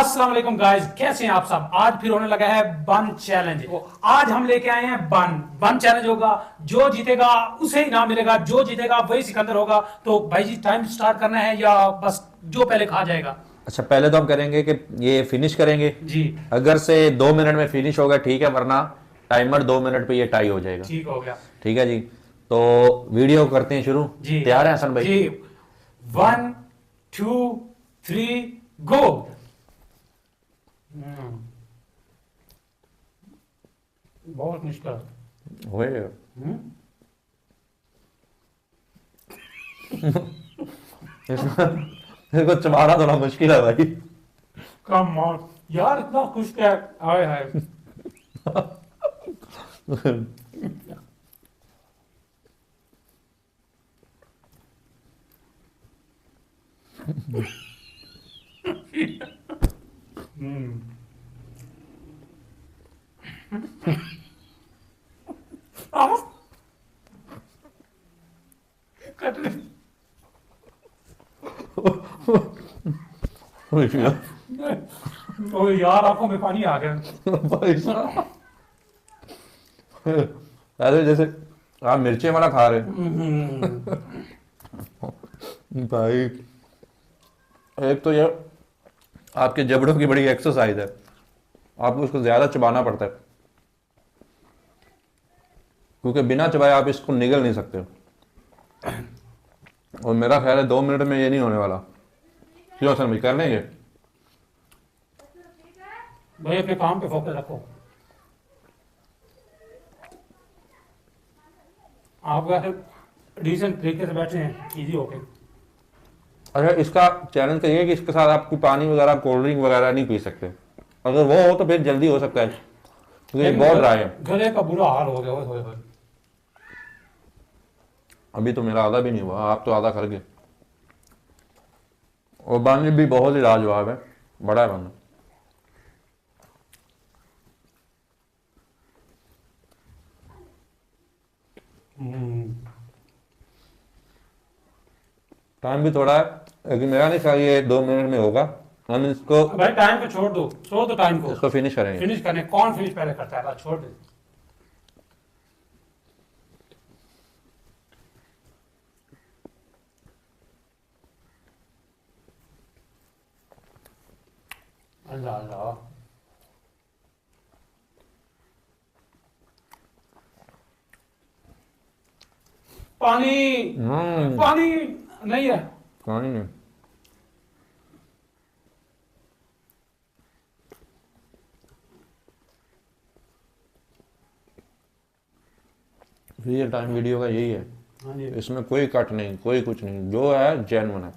अस्सलाम वालेकुम गाइस, कैसे हैं आप सब। आज फिर होने लगा है बन चैलेंज। आज हम लेके आए हैं बन चैलेंज होगा। जो जीतेगा उसे इनाम मिलेगा, जो जीतेगा वही सिकंदर होगा। तो भाई जी टाइम स्टार्ट करना है या बस जो पहले खा जाएगा। अच्छा, पहले तो हम करेंगे कि ये फिनिश करेंगे। जी अगर से 2 मिनट में फिनिश होगा ठीक है, वरना टाइमर 2 मिनट पे ये टाई हो जाएगा। ठीक हो गया। ठीक है जी। तो वीडियो करते हैं शुरू। जी तैयार है हसन भाई? जी, 1 2 3 गो। बहुत मुश्किल। ओए, इसको चबाना थोड़ा मुश्किल है भाई। कम ऑन यार, इतना खुश है। हाय हाय। आओ। कट ले। ओ यार, आंखों में पानी आ गया। भाई साहब, ऐसे जैसे आप मिर्ची वाला खा रहे भाई। एक तो ये आपके जबड़ों की बड़ी एक्सरसाइज है, आपको इसको ज्यादा चबाना पड़ता है, क्योंकि बिना चबाए आप इसको निगल नहीं सकते। और मेरा ख्याल है 2 मिनट में ये नहीं होने वाला। क्यों सर भाई, कर लेंगे? भाई अपने काम पे फोकस रखो। आप वैसे डिसेंट तरीके से बैठे हैं, इजी होके। अच्छा, इसका चैलेंज करिए कि इसके साथ आपको पानी वगैरह, कोल्ड ड्रिंक वगैरह नहीं पी सकते। अगर वो हो तो फिर जल्दी हो सकता है, क्योंकि ये बहुत ड्राई है। गले का बुरा हाल हो गया। ओए होए होए। अभी तो मेरा आधा भी नहीं हुआ, आप तो आधा कर गए। और बन भी बहुत ही लाजवाब है, बड़ा है बन। टाइम भी थोड़ा है, लेकिन मेरा नहीं ख्याल ये 2 मिनट में होगा। हम इसको भाई टाइम को छोड़ दो टाइम को। इसको फिनिश करेंगे। फिनिश करने कौन फिनिश पहले करता है, बस छोड़ दे। अल्लाह अल्लाह। पानी पानी नहीं है। पानी नहीं। रियल टाइम वीडियो का यही है, हाँ जी। इसमें कोई कट नहीं, कोई कुछ नहीं, जो है जेन्युइन है।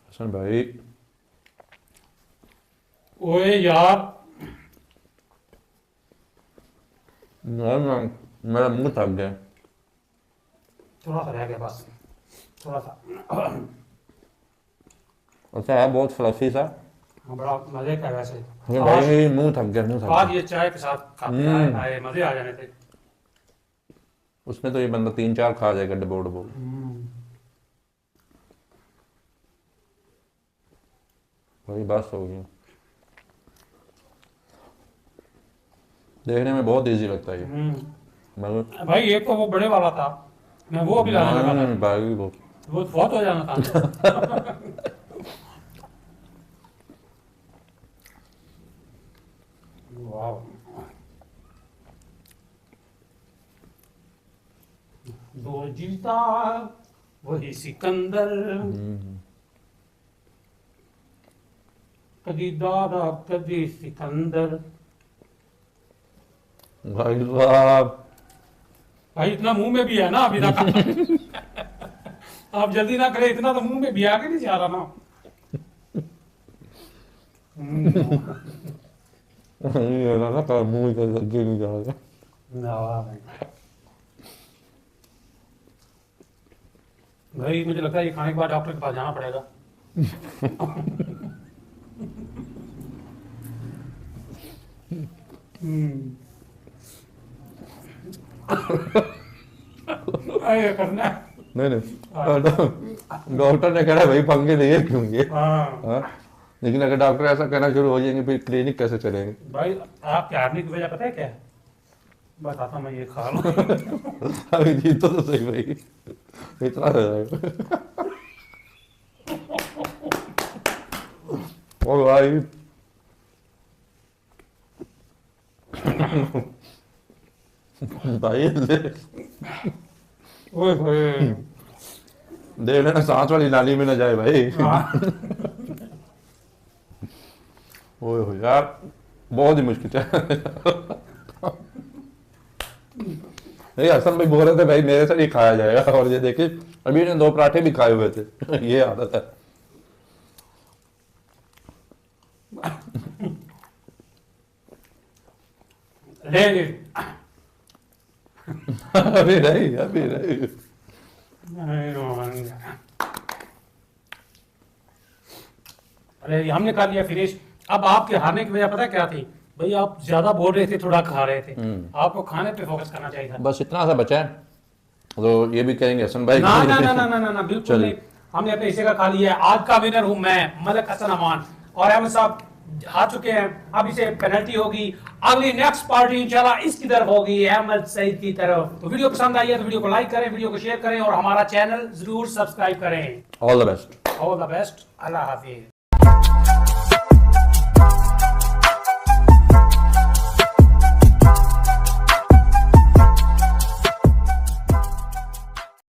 हसन भाई, ओए यार, मेरा मुंह थक गया। थोड़ा सा रह गया बस, थोड़ा सा। अच्छा है, बहुत फ्लफी सा। हाँ, बड़ा मजे का है वैसे। अरे भाई, मुंह थक गया, मुंह थक आज गया। ये चाय के साथ खाते आए आए मजे आ जाने थे। उसमें तो ये बंदा 3 4 खा जाएगा डबो डबो। भाई बस हो गया। देखने में बहुत इजी लगता है ये, मगर भाई एक तो वो बड़े वाला था, मैं वो भी लाने लगा था। भाई वो बहुत हो जाना था। वाह। जो जीता वही सिकंदर। कदी दादा कदी सिकंदर। भाई साहब, भाई इतना मुंह में भी है ना अभी तक। आप जल्दी ना करें, इतना तो मुंह में भी आके नहीं जा रहा ना। ये ना कर मुंह के आगे नहीं जा रहा। भाई मुझे लगता है ये खाने के बाद डॉक्टर के पास जाना पड़ेगा। ये करना है। नहीं नहीं, डॉक्टर ने कहा भाई पंगे लिए क्यों ये? हाँ हाँ? लेकिन अगर डॉक्टर ऐसा कहना शुरू हो जाएंगे फिर क्लिनिक कैसे चलेंगे? भाई आपके हारने की वजह पता है क्या है? बताता मैं, ये खा लूं। अभी जीतो तो सही भाई, इतना हो जाएगा। और भाई भाई ओए होए। दे लेना, सांस वाली नाली में ना जाए भाई। हाँ। ओए हो यार, बहुत ही मुश्किल है। नहीं, हसन भाई बोल रहे थे भाई मेरे से नहीं खाया जाएगा, और ये देखिए अभी ने 2 पराठे भी खाए हुए थे। ये आदत है। ले ले। अभी नहीं, अभी नहीं। नहीं रोहन। अरे हमने खा लिया फिनिश। अब आपके हारने की वजह पता है क्या थी? भाई आप ज्यादा बोल रहे थे, थोड़ा खा रहे थे। आपको खाने पे फोकस करना चाहिए था। बस इतना सा बचा है, तो ये भी कहेंगे हसन भाई। ना ना ना ना ना ना, ना बिल्कुल चलिए। नहीं। हमने अपने हिस्से का खा लिया है। आज का विनर हूं मैं, मलिक हसन अमान, और अहमद साहब हार चुके हैं। अब इसे पेनल्टी होगी। अगली नेक्स्ट पार्टी इंशाल्लाह इसकी तरफ होगी, अहमद सईद की तरफ। तो वीडियो पसंद आई है तो वीडियो को लाइक करें, वीडियो को शेयर करें और हमारा चैनल जरूर सब्सक्राइब करें। All the best. All the best. Allah Hafiz.